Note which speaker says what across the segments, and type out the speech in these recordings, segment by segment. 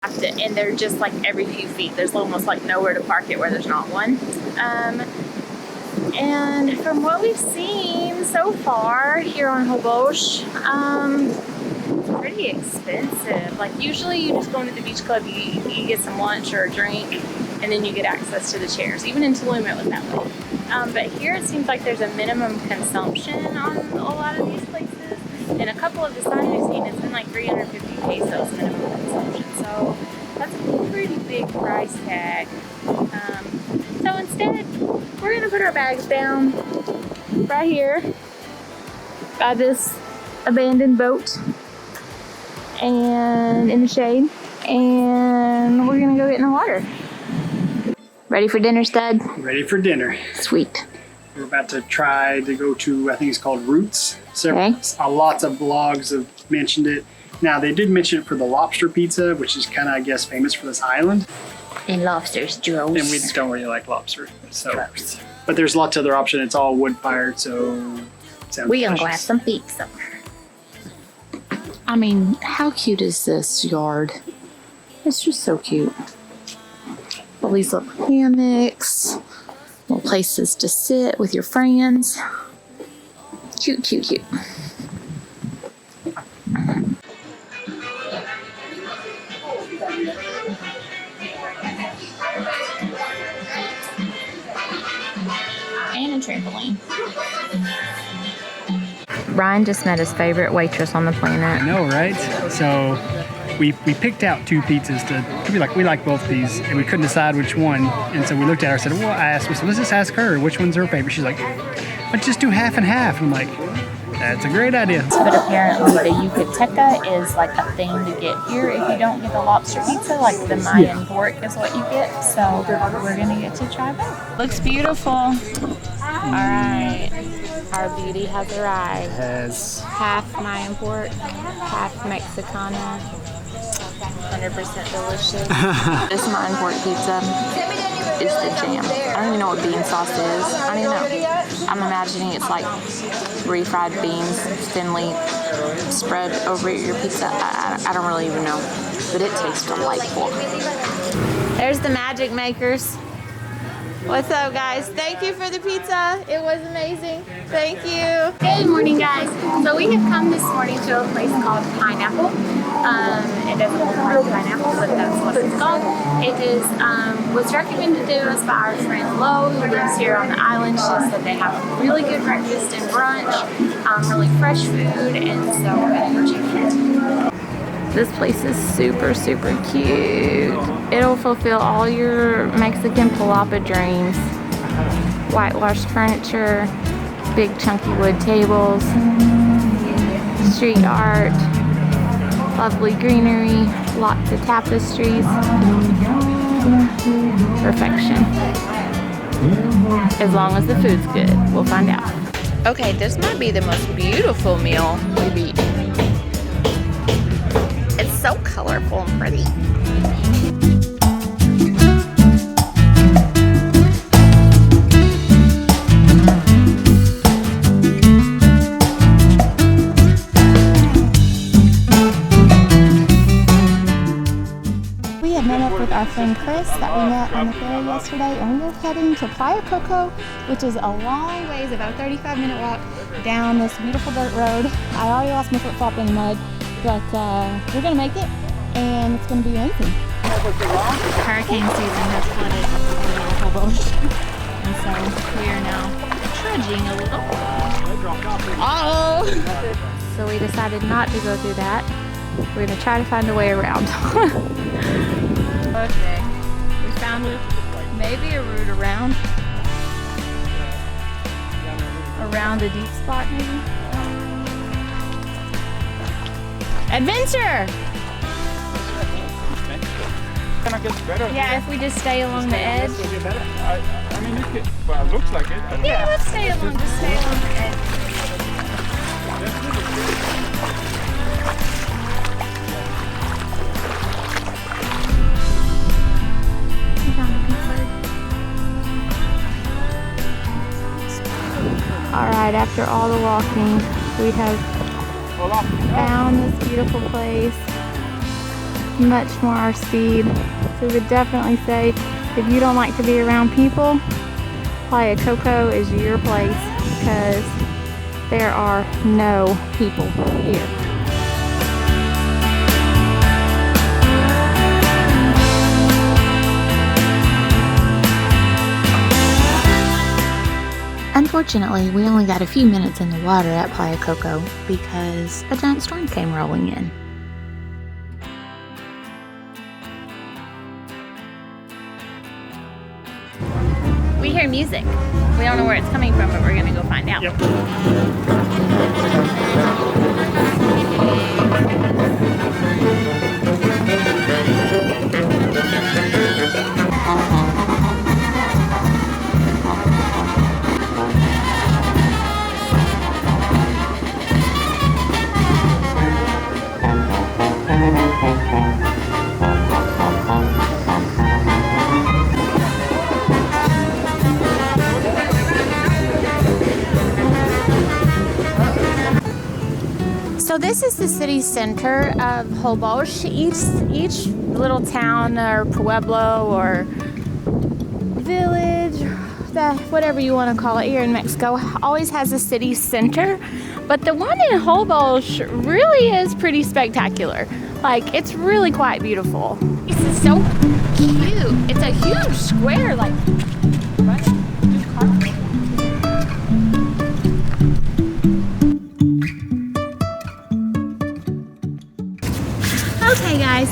Speaker 1: And they're just like every few feet. There's almost like nowhere to park it where there's not one. And from what we've seen so far here on Holbox, it's pretty expensive. Like usually you just go into the beach club, you get some lunch or a drink, and then you get access to the chairs. Even in Tulum it was that way. But here it seems like there's a minimum consumption on a lot of these places. And a couple of the signs I've seen, it's been like 350 pesos minimum consumption. So that's a pretty big price tag. So instead, we're gonna put our bags down right here by this abandoned boat and in the shade, and we're gonna go get in the water. Ready for dinner, stud?
Speaker 2: Ready for dinner.
Speaker 1: Sweet.
Speaker 2: We're about to try to go to, I think it's called Roots.
Speaker 1: Okay.
Speaker 2: Lots of blogs have mentioned it. Now, they did mention it for the lobster pizza, which is kind of, I guess, famous for this island.
Speaker 1: And lobsters, gross.
Speaker 2: And we don't really like lobster. So, gross. But there's lots of other options. It's all wood-fired, so it sounds
Speaker 1: we gonna
Speaker 2: delicious.
Speaker 1: go have some pizza.
Speaker 3: I mean, how cute is this yard? It's just so cute. All these little hammocks, little places to sit with your friends. Cute, cute, cute.
Speaker 1: And a trampoline. Ryan just met his favorite waitress on the planet.
Speaker 2: I know, right? So we picked out two pizzas to be like, we like both these, and we couldn't decide which one. And so we looked at her and said, well, I asked her, so let's just ask her which one's her favorite. She's like, let's just do half and half. And I'm like, that's a great idea.
Speaker 1: But apparently the yucateca is like a thing to get here if you don't get the lobster pizza. Like the Mayan pork is what you get. So we're gonna get to try that. Looks beautiful. All right, our beauty has arrived.
Speaker 2: Has
Speaker 1: Half Mayan pork, half Mexicana. 100% delicious.
Speaker 3: This Mayan pork pizza is the jam. I don't even know what bean sauce is. I don't even know. I'm imagining it's like refried beans thinly spread over your pizza. I don't really even know, but it tastes delightful.
Speaker 1: There's the magic makers. What's up, guys? Thank you for the pizza. It was amazing. Thank you. Good morning, guys. So we have come this morning to a place called Pineapple. It doesn't look like pineapple, but that's what it's called. It is was recommended to us by our friend Lo, who lives here on the island. She said they have really good breakfast and brunch, really fresh food, and so we're gonna go check it out. This place is super, super cute. It'll fulfill all your Mexican palapa dreams. Whitewashed furniture, big chunky wood tables, street art, lovely greenery, lots of tapestries. Perfection. As long as the food's good, we'll find out. Okay, this might be the most beautiful meal we've eaten. It's so colorful and pretty.
Speaker 4: We have met up with our friend Chris that we met on the ferry yesterday, and we're heading to Playa Coco, which is a long ways, about a 35-minute walk down this beautiful dirt road. I already lost my flip-flop in the mud, but we're gonna make it, and it's gonna be amazing.
Speaker 1: Hurricane season has flooded Holbox, and so we are now trudging a little. Uh-oh! So we decided not to go through that. We're gonna try to find a way around. Okay, we found maybe a route around a deep spot, maybe. Adventure!
Speaker 5: Kind of gets better.
Speaker 1: Yeah, if we just stay along the edge.
Speaker 5: I mean, well, it looks like it.
Speaker 1: Yeah, let's stay along the edge. Alright, after all the walking, we have found this beautiful place.
Speaker 4: much more our speed. So we would definitely say if you don't like to be around people, Playa Coco is your place because there are no people here. Unfortunately, we only got a few minutes in the water at Playa Coco because a giant storm came rolling in.
Speaker 1: We hear music. We don't know where it's coming from, but we're gonna go find out. So this is the city center of Holbox. Each little town or pueblo or village, whatever you want to call it here in Mexico, always has a city center. But the one in Holbox really is pretty spectacular. Like, it's really quite beautiful. This is so cute. It's a huge square, like, right? Okay guys,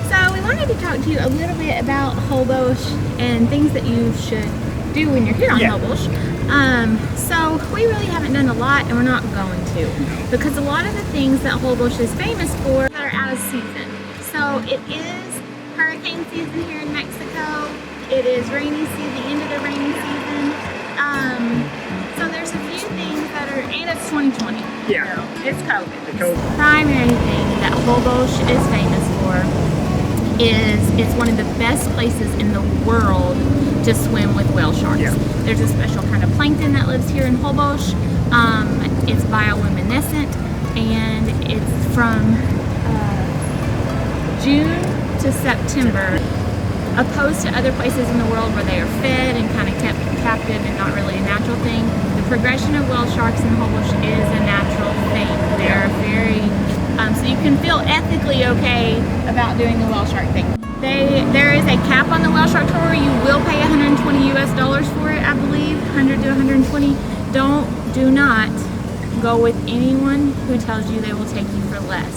Speaker 1: so we wanted to talk to you a little bit about Holbox and things that you should do when you're here on Holbox. So we really haven't done a lot and we're not going to, because a lot of the things that Holbox is famous for are out of season. So it is hurricane season here in Mexico, it is rainy season, the end of the rainy season. So there's a few things that are, and it's 2020.
Speaker 2: Yeah.
Speaker 1: So it's COVID.
Speaker 2: The COVID.
Speaker 1: Primary thing that Holbox is famous for is it's one of the best places in the world to swim with whale sharks.
Speaker 2: Yeah.
Speaker 1: There's a special kind of plankton that lives here in Holbox. It's bioluminescent, and it's from June to September, opposed to other places in the world where they are fed and kind of kept captive and not really a natural thing. The progression of whale sharks in Holbox is a natural thing. They're very, so you can feel ethically okay about doing the whale shark thing. There is a cap on the whale shark tour. You will pay $120 US for it, I believe, 100 to 120. Do not go with anyone who tells you they will take you for less,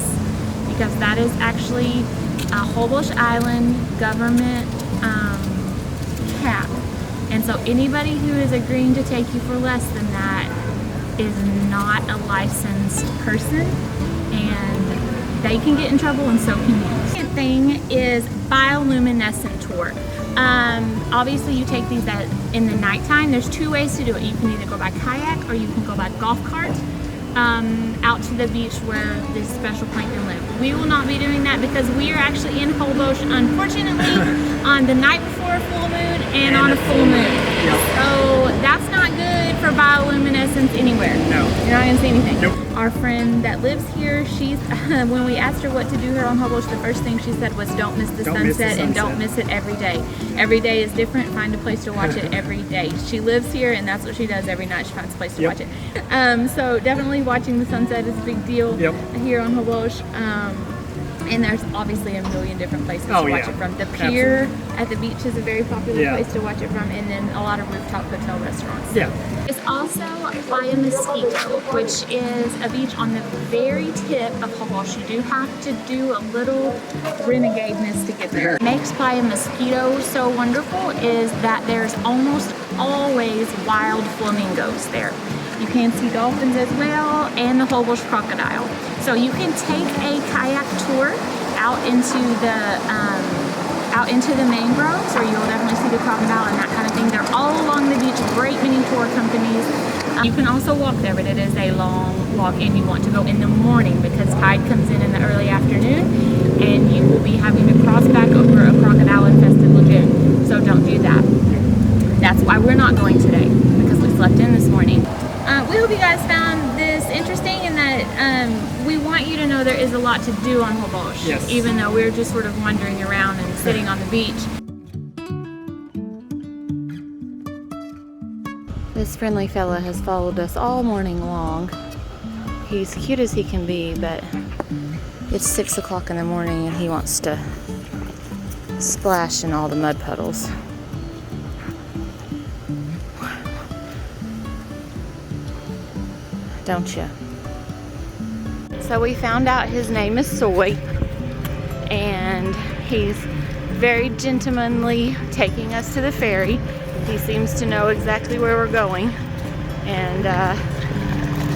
Speaker 1: because that is actually a Holbox Island government cap. And so anybody who is agreeing to take you for less than that is not a licensed person, and they can get in trouble, and so can you. The second thing is bioluminescent tour. Obviously you take these in the nighttime. There's two ways to do it. You can either go by kayak or you can go by golf cart out to the beach where this special plankton live. We will not be doing that because we are actually in Holbox, unfortunately, on the night before a full moon and on a full moon.
Speaker 2: Yep.
Speaker 1: So that's not good for bioluminescence anywhere.
Speaker 2: No.
Speaker 1: You're not gonna see anything.
Speaker 2: Nope.
Speaker 1: Our friend that lives here, she's when we asked her what to do here on Holbox, the first thing she said was don't miss the sunset and don't miss it every day. Every day is different. Find a place to watch it every day. She lives here and that's what she does every night. She finds a place to watch it. So definitely watching the sunset is a big deal here on Holbox. And there's obviously a million different places to watch it from. The pier at the beach is a very popular place to watch it from, and then a lot of rooftop hotel restaurants.
Speaker 2: Yeah.
Speaker 1: It's also Playa Mosquito, which is a beach on the very tip of Holbox. You do have to do a little renegadeness to get there. What makes Playa Mosquito so wonderful is that there's almost always wild flamingos there. You can see dolphins as well, and the Holbox crocodile. So you can take a kayak tour out into the mangroves, or you'll definitely see the crocodile and that kind of thing. They're all along the beach, great many tour companies. You can also walk there, but it is a long walk, and you want to go in the morning because tide comes in the early afternoon, and you will be having to cross back over a crocodile-infested lagoon. So don't do that. That's why we're not going today, because we slept in this morning. We hope you guys found this interesting, and that we want you to know there is a lot lot to do on Holbox,
Speaker 2: Yes.
Speaker 1: even though we're just sort of wandering around and sitting on the beach. This friendly fella has followed us all morning long. He's cute as he can be, but it's 6 o'clock in the morning and he wants to splash in all the mud puddles. Don't you? So we found out his name is Soy, and he's very gentlemanly taking us to the ferry. He seems to know exactly where we're going, and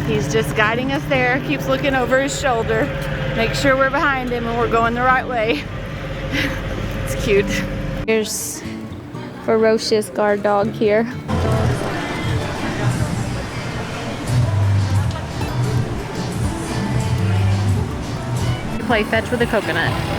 Speaker 1: he's just guiding us there, keeps looking over his shoulder, make sure we're behind him and we're going the right way. It's cute. Here's ferocious guard dog here. Play fetch with a coconut.